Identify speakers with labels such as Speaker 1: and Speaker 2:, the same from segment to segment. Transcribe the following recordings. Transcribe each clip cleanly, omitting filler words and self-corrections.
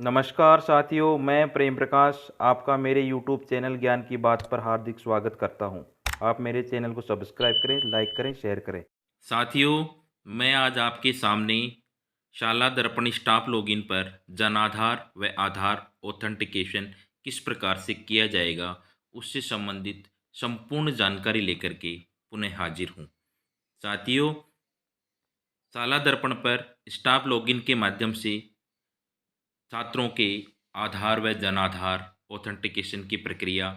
Speaker 1: नमस्कार साथियों, मैं प्रेम प्रकाश आपका मेरे YouTube चैनल ज्ञान की बात पर हार्दिक स्वागत करता हूं। आप मेरे चैनल को सब्सक्राइब करें, लाइक करें, शेयर करें।
Speaker 2: साथियों, मैं आज आपके सामने शाला दर्पण स्टाफ लॉगिन पर जनाधार व आधार ऑथेंटिकेशन किस प्रकार से किया जाएगा, उससे संबंधित संपूर्ण जानकारी लेकर के पुनः हाजिर हूँ। साथियों, शाला दर्पण पर स्टाफ लॉगिन के माध्यम से छात्रों के आधार व जनाधार ऑथेंटिकेशन की प्रक्रिया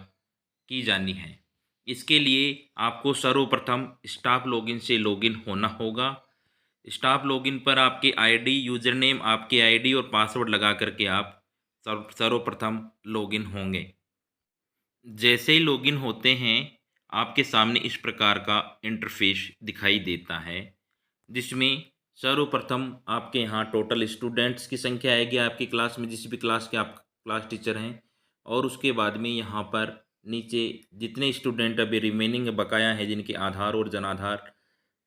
Speaker 2: की जानी है। इसके लिए आपको सर्वप्रथम स्टाफ लॉगिन से लॉगिन होना होगा। स्टाफ लॉगिन पर आपके आईडी यूजर नेम, आपके आईडी और पासवर्ड लगा करके आप सर्वप्रथम लॉगिन होंगे। जैसे ही लॉगिन होते हैं, आपके सामने इस प्रकार का इंटरफेस दिखाई देता है, जिसमें सर्वप्रथम आपके यहाँ टोटल स्टूडेंट्स की संख्या आएगी आपकी क्लास में, जिस भी क्लास के आप क्लास टीचर हैं। और उसके बाद में यहाँ पर नीचे जितने स्टूडेंट अभी रिमेनिंग बकाया है, जिनके आधार और जनाधार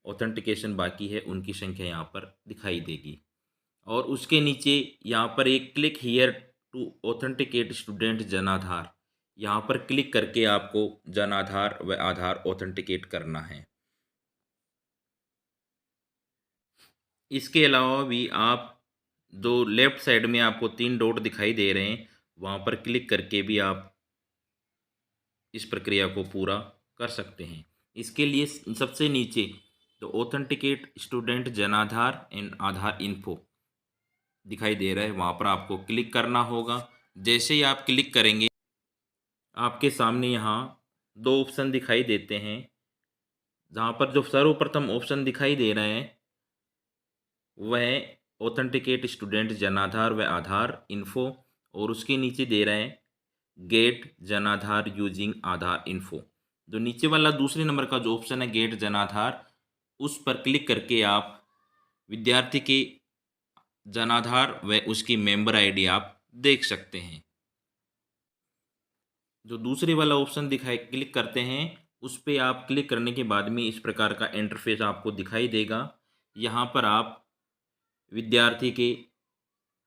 Speaker 2: ऑथेंटिकेशन बाकी है, उनकी संख्या यहाँ पर दिखाई देगी। और उसके नीचे यहाँ पर एक click here to authenticate student Jan Aadhaar, यहाँ पर क्लिक करके आपको जनाधार व आधार ऑथेंटिकेट करना है। इसके अलावा भी आप जो लेफ़्ट साइड में आपको 3 डॉट दिखाई दे रहे हैं, वहाँ पर क्लिक करके भी आप इस प्रक्रिया को पूरा कर सकते हैं। इसके लिए सबसे नीचे तो ऑथेंटिकेट स्टूडेंट जनाधार एंड आधार इन्फो दिखाई दे रहा है, वहाँ पर आपको क्लिक करना होगा। जैसे ही आप क्लिक करेंगे, आपके सामने यहाँ 2 ऑप्शन दिखाई देते हैं। जहाँ पर जो सर्वप्रथम ऑप्शन दिखाई दे रहे हैं, वह ऑथेंटिकेट स्टूडेंट जनाधार व आधार इन्फो, और उसके नीचे दे रहे हैं गेट जनाधार यूजिंग आधार इन्फो। जो नीचे वाला दूसरे नंबर का जो ऑप्शन है गेट जनाधार, उस पर क्लिक करके आप विद्यार्थी के जनाधार व उसकी मेंबर आईडी आप देख सकते हैं। जो दूसरे वाला ऑप्शन दिखाई क्लिक करते हैं, उस पे आप क्लिक करने के बाद में इस प्रकार का इंटरफेस आपको दिखाई देगा। यहाँ पर आप विद्यार्थी के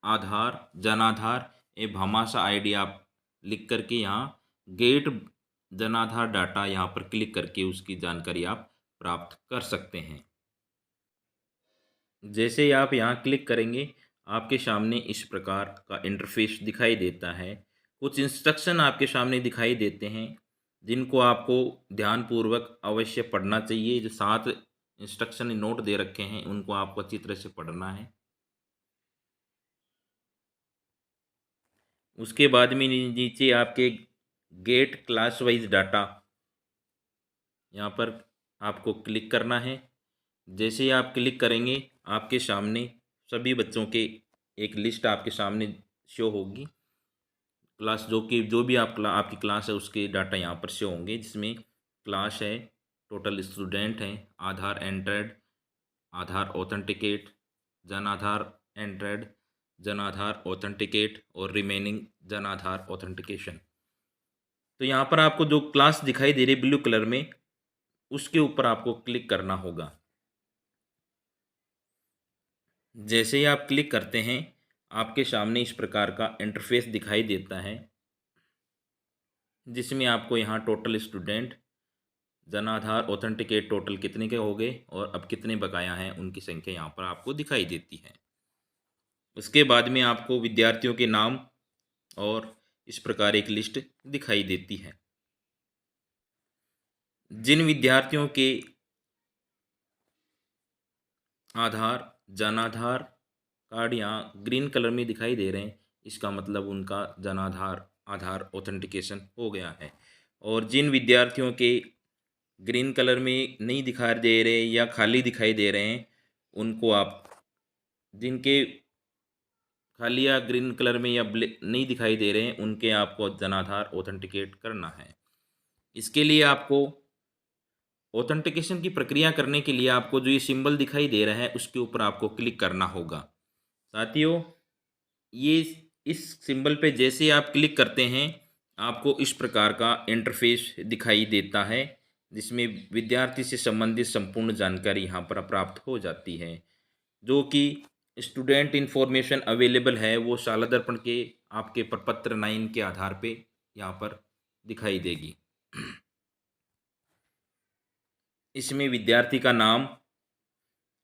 Speaker 2: आधार, जनाधार एवं भामाशाह आईडी आप लिख करके यहाँ गेट जनाधार डाटा यहाँ पर क्लिक करके उसकी जानकारी आप प्राप्त कर सकते हैं। जैसे ही आप यहाँ क्लिक करेंगे, आपके सामने इस प्रकार का इंटरफेस दिखाई देता है। कुछ इंस्ट्रक्शन आपके सामने दिखाई देते हैं, जिनको आपको ध्यानपूर्वक अवश्य पढ़ना चाहिए। जो 7 इंस्ट्रक्शन नोट दे रखे हैं, उनको आपको अच्छी तरह से पढ़ना है। उसके बाद में नीचे आपके गेट क्लास वाइज डाटा, यहाँ पर आपको क्लिक करना है। जैसे ही आप क्लिक करेंगे, आपके सामने सभी बच्चों के एक लिस्ट आपके सामने शो होगी। क्लास जो भी आपकी क्लास है, उसके डाटा यहाँ पर शो होंगे, जिसमें क्लास है, टोटल स्टूडेंट हैं, आधार एंट्रेड, आधार ऑथेंटिकेट, जन आधार एंट्रेड, जन आधार ऑथेंटिकेट और रिमेनिंग जन आधार ऑथेंटिकेशन। तो यहाँ पर आपको जो क्लास दिखाई दे रही है ब्लू कलर में, उसके ऊपर आपको क्लिक करना होगा। जैसे ही आप क्लिक करते हैं, आपके सामने इस प्रकार का इंटरफेस दिखाई देता है, जिसमें आपको यहाँ टोटल स्टूडेंट, जनाधार ऑथेंटिकेट टोटल कितने के हो गए और अब कितने बकाया हैं, उनकी संख्या यहाँ पर आपको दिखाई देती है। उसके बाद में आपको विद्यार्थियों के नाम और इस प्रकार एक लिस्ट दिखाई देती है। जिन विद्यार्थियों के आधार, जनाधार कार्ड यहाँ ग्रीन कलर में दिखाई दे रहे हैं, इसका मतलब उनका जनाधार आधार ऑथेंटिकेशन हो गया है। और जिन विद्यार्थियों के ग्रीन कलर में नहीं दिखाई दे रहे या खाली दिखाई दे रहे हैं, उनको आप, जिनके खाली या ग्रीन कलर में या नहीं दिखाई दे रहे हैं, उनके आपको जनाधार ऑथेंटिकेट करना है। इसके लिए आपको ऑथेंटिकेशन की प्रक्रिया करने के लिए आपको जो ये सिंबल दिखाई दे रहा है, उसके ऊपर आपको क्लिक करना होगा। साथियों, ये इस सिंबल पे जैसे आप क्लिक करते हैं, आपको इस प्रकार का इंटरफेस दिखाई देता है, जिसमें विद्यार्थी से संबंधित संपूर्ण जानकारी यहाँ पर प्राप्त हो जाती है, जो कि स्टूडेंट इन्फॉर्मेशन अवेलेबल है वो शाला दर्पण के आपके प्रपत्र 9 के आधार पे यहाँ पर दिखाई देगी। इसमें विद्यार्थी का नाम,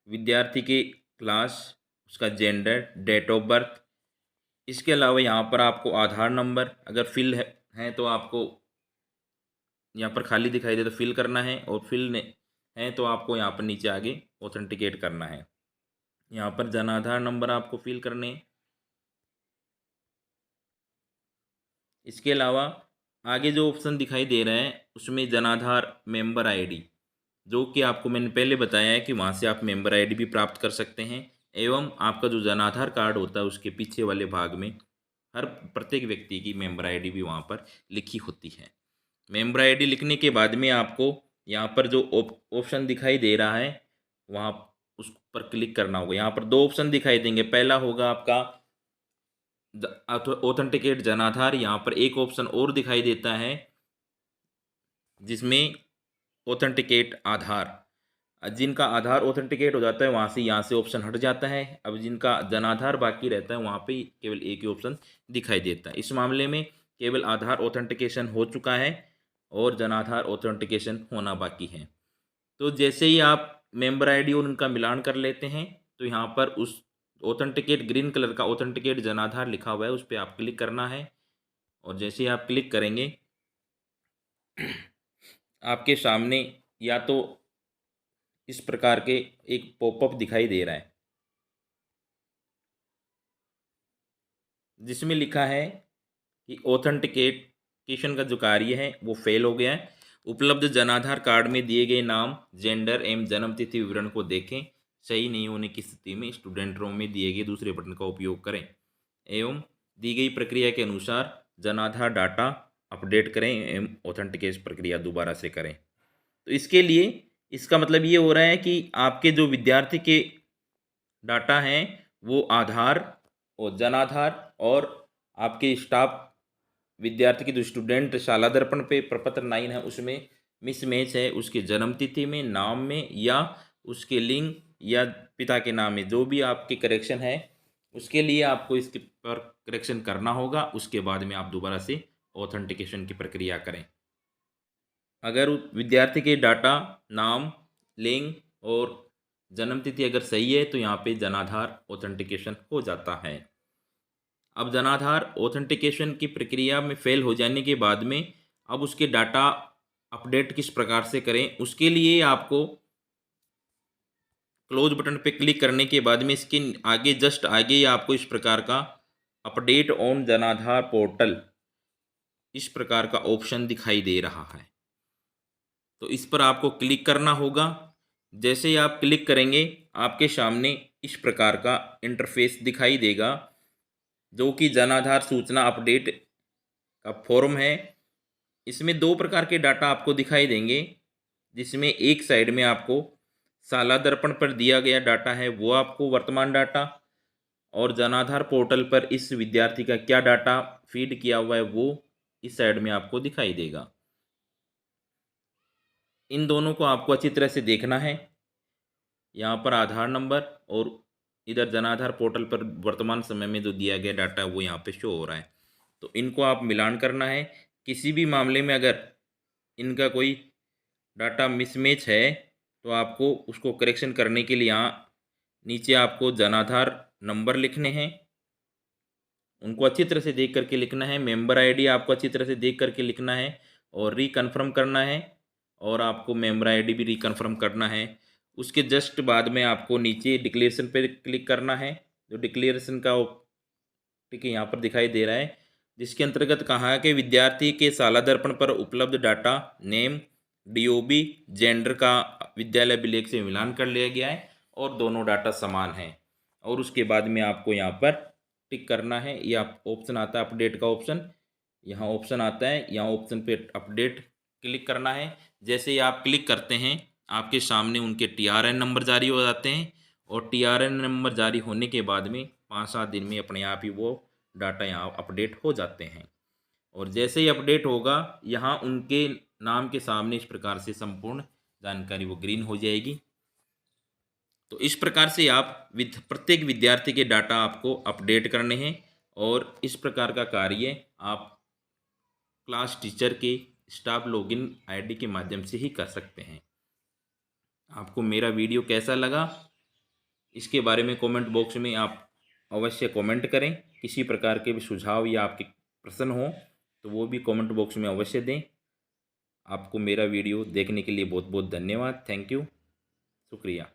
Speaker 2: विद्यार्थी की क्लास, उसका जेंडर, डेट ऑफ बर्थ, इसके अलावा यहाँ पर आपको आधार नंबर अगर फिल है तो आपको यहाँ पर खाली दिखाई दे तो फिल करना है, और फिल है तो आपको यहाँ पर नीचे आगे ऑथेंटिकेट करना है। यहाँ पर जन आधार नंबर आपको फिल करने हैं। इसके अलावा आगे जो ऑप्शन दिखाई दे रहा है उसमें जनाधार मेंबर आईडी, जो कि आपको मैंने पहले बताया है कि वहाँ से आप मेंबर आईडी भी प्राप्त कर सकते हैं, एवं आपका जो जनाधार कार्ड होता है उसके पीछे वाले भाग में हर प्रत्येक व्यक्ति की मेंबर आईडी भी वहाँ पर लिखी होती है। मेंबर आईडी लिखने के बाद में आपको यहाँ पर जो ऑप्शन दिखाई दे रहा है वहाँ उस पर क्लिक करना होगा। यहाँ पर दो ऑप्शन दिखाई देंगे, पहला होगा आपका ऑथेंटिकेट जनाधार, यहाँ पर एक ऑप्शन और दिखाई देता है जिसमें ऑथेंटिकेट आधार। जिनका आधार ऑथेंटिकेट हो जाता है वहाँ से यहाँ से ऑप्शन हट जाता है। अब जिनका जनाधार बाकी रहता है वहाँ पे केवल एक ही ऑप्शन दिखाई देता है। इस मामले में केवल आधार ऑथेंटिकेशन हो चुका है और जनाधार ऑथेंटिकेशन होना बाकी है। तो जैसे ही आप मेंबर आईडी और उनका मिलान कर लेते हैं तो यहाँ पर उस ऑथेंटिकेट ग्रीन कलर का ऑथेंटिकेट जनाधार लिखा हुआ है उस पर आप क्लिक करना है, और जैसे ही आप क्लिक करेंगे आपके सामने या तो इस प्रकार के एक पॉपअप दिखाई दे रहा है जिसमें लिखा है कि ऑथेंटिकेशन का जो कार्य है वो फेल हो गया है। उपलब्ध जनाधार कार्ड में दिए गए नाम, जेंडर एवं जन्म तिथि विवरण को देखें। सही नहीं होने की स्थिति में स्टूडेंट रोम में दिए गए दूसरे बटन का उपयोग करें एवं दी गई प्रक्रिया के अनुसार जनाधार डाटा अपडेट करें एवं ऑथेंटिकेशन प्रक्रिया दोबारा से करें। तो इसके लिए इसका मतलब ये हो रहा है कि आपके जो विद्यार्थी के डाटा हैं वो आधार और जनाधार और आपके स्टाफ विद्यार्थी की जो स्टूडेंट शाला दर्पण पे प्रपत्र 9 है उसमें मिसमैच है, उसके जन्म तिथि में, नाम में, या उसके लिंग या पिता के नाम में, जो भी आपके करेक्शन है उसके लिए आपको इसके पर करेक्शन करना होगा। उसके बाद में आप दोबारा से ऑथेंटिकेशन की प्रक्रिया करें। अगर विद्यार्थी के डाटा, नाम, लिंग और जन्म तिथि अगर सही है तो यहाँ पे जनाधार ऑथेंटिकेशन हो जाता है। अब जनाधार ऑथेंटिकेशन की प्रक्रिया में फेल हो जाने के बाद में अब उसके डाटा अपडेट किस प्रकार से करें, उसके लिए आपको क्लोज बटन पे क्लिक करने के बाद में इसके आगे जस्ट आगे ही आपको इस प्रकार का अपडेट ऑन जनाधार पोर्टल इस प्रकार का ऑप्शन दिखाई दे रहा है। तो इस पर आपको क्लिक करना होगा। जैसे ही आप क्लिक करेंगे आपके सामने इस प्रकार का इंटरफेस दिखाई देगा जो कि जनाधार सूचना अपडेट का फॉर्म है। इसमें दो प्रकार के डाटा आपको दिखाई देंगे, जिसमें एक साइड में आपको शाला दर्पण पर दिया गया डाटा है वो आपको वर्तमान डाटा, और जनाधार पोर्टल पर इस विद्यार्थी का क्या डाटा फीड किया हुआ है वो इस साइड में आपको दिखाई देगा। इन दोनों को आपको अच्छी तरह से देखना है। यहाँ पर आधार नंबर और इधर जनाधार पोर्टल पर वर्तमान समय में जो दिया गया डाटा है वो यहाँ पे शो हो रहा है। तो इनको आप मिलान करना है। किसी भी मामले में अगर इनका कोई डाटा मिसमैच है तो आपको उसको करेक्शन करने के लिए यहाँ नीचे आपको जनाधार नंबर लिखने हैं, उनको अच्छी तरह से देख करके लिखना है। मेंबर आईडी आपको अच्छी तरह से देख करके लिखना है और रिकन्फर्म करना है, और आपको मेंबर आईडी भी रिकन्फर्म करना है। उसके जस्ट बाद में आपको नीचे डिक्लेरेशन पर क्लिक करना है। जो डिक्लेरेशन का ठीक है यहाँ पर दिखाई दे रहा है, जिसके अंतर्गत कहा है कि विद्यार्थी के शाला दर्पण पर उपलब्ध डाटा, नेम, डीओबी, जेंडर का विद्यालय अभिलेख से मिलान कर लिया गया है और दोनों डाटा समान हैं। और उसके बाद में आपको यहाँ पर टिक करना है। ये ऑप्शन आता है अपडेट का ऑप्शन, यहाँ ऑप्शन आता है, यहाँ ऑप्शन पे अपडेट क्लिक करना है। जैसे ही आप क्लिक करते हैं आपके सामने उनके टीआरएन नंबर जारी हो जाते हैं, और टीआरएन नंबर जारी होने के बाद में 5-7 दिन में अपने आप ही वो डाटा यहाँ अपडेट हो जाते हैं। और जैसे ही अपडेट होगा यहाँ उनके नाम के सामने इस प्रकार से संपूर्ण जानकारी वो ग्रीन हो जाएगी। तो इस प्रकार से आप प्रत्येक विद्यार्थी के डाटा आपको अपडेट करने हैं और इस प्रकार का कार्य आप क्लास टीचर के स्टाफ लॉगिन आईडी के माध्यम से ही कर सकते हैं। आपको मेरा वीडियो कैसा लगा इसके बारे में कमेंट बॉक्स में आप अवश्य कमेंट करें। किसी प्रकार के भी सुझाव या आपके प्रश्न हो तो वो भी कमेंट बॉक्स में अवश्य दें। आपको मेरा वीडियो देखने के लिए बहुत बहुत धन्यवाद। थैंक यू, शुक्रिया।